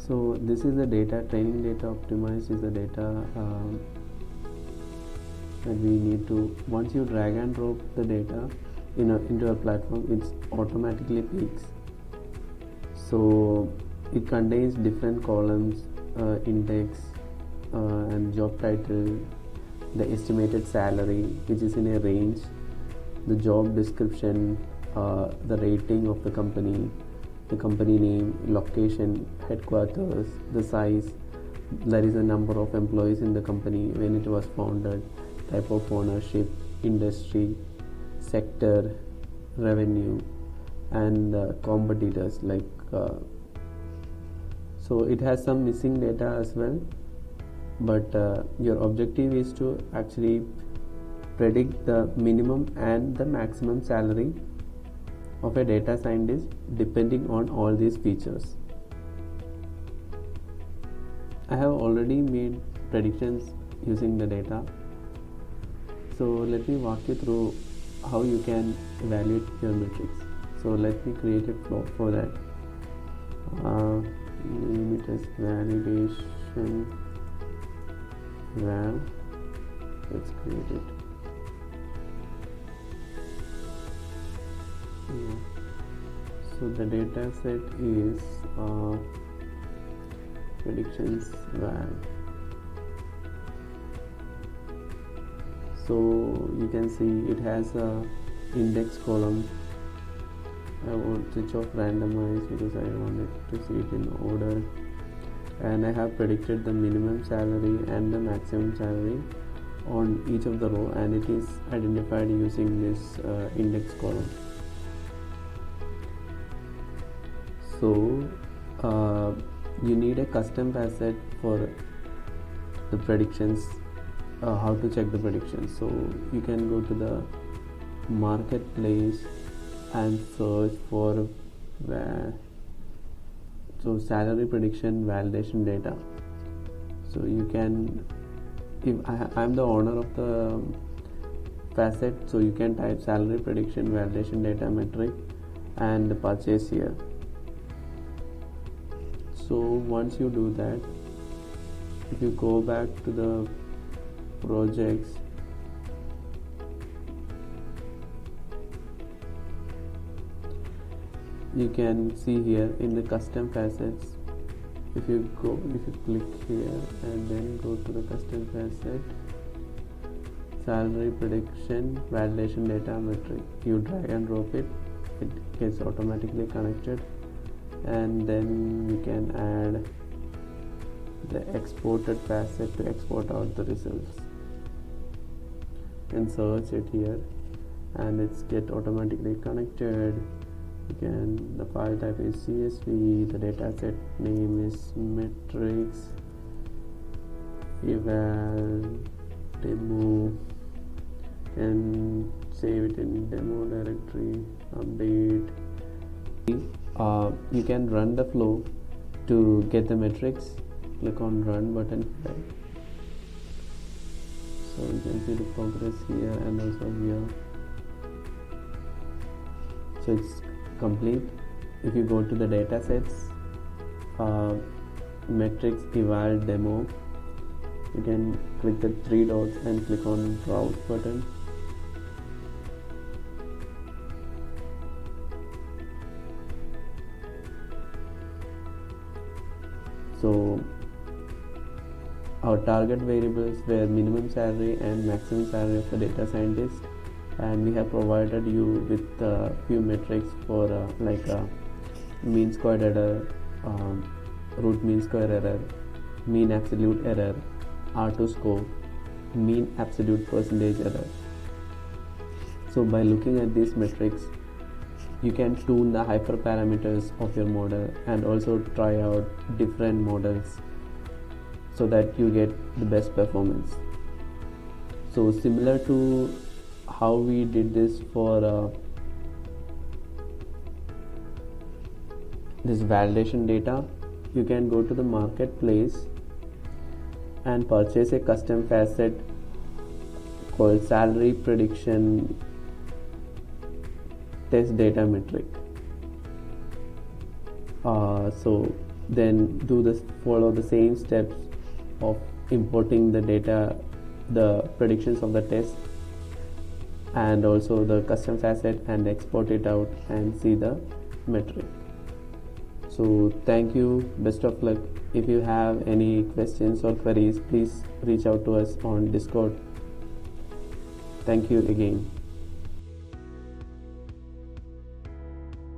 So this is the data, training data optimized is the data that we need to, once you drag and drop the data into a platform, it automatically peaks. So it contains different columns, index and job title, the estimated salary which is in a range, the job description, the rating of the company name, location, headquarters, the size, there is a number of employees in the company, when it was founded, type of ownership, industry, sector, revenue, and competitors so it has some missing data as well, but your objective is to actually predict the minimum and the maximum salary of a data scientist depending on all these features. I have already made predictions using the data, so let me walk you through how you can evaluate your metrics. So let me create a flow for that. Name it as validation val. Let's create it. Yeah. So the data set is predictions val. So you can see it has a index column. I want to switch off randomize because I wanted to see it in order, and I have predicted the minimum salary and the maximum salary on each of the row, and it is identified using this index column. So you need a custom facet for the predictions, how to check the predictions. So you can go to the marketplace and search for salary prediction validation data. So you can, if I'm the owner of the facet, so you can type salary prediction validation data metric and purchase here. So once you do that, if you go back to the projects, you can see here in the custom facets, if you click here and then go to the custom facet, salary prediction validation data metric, you drag and drop it gets automatically connected, and then you can add the exported facet to export out the results. You can search it here and it's get automatically connected. The file type is CSV, the dataset name is metrics eval demo, and save it in demo directory, update. You can run the flow to get the metrics. Click on run button here. So you can see the progress here and also here. So it's complete. If you go to the datasets, metrics eval demo, you can click the three dots and click on browse button. So our target variables were minimum salary and maximum salary of the data scientist, and we have provided you with a few metrics for mean squared error, root mean square error, mean absolute error, R2 score, mean absolute percentage error. So by looking at these metrics, you can tune the hyperparameters of your model and also try out different models so that you get the best performance. So similar to how we did this for this validation data, you can go to the marketplace and purchase a custom facet called salary prediction test data metric. So then follow the same steps of importing the data, the predictions of the test, and also the custom facet, and export it out and see the metric. So thank you, best of luck. If you have any questions or queries, please reach out to us on Discord. Thank you again.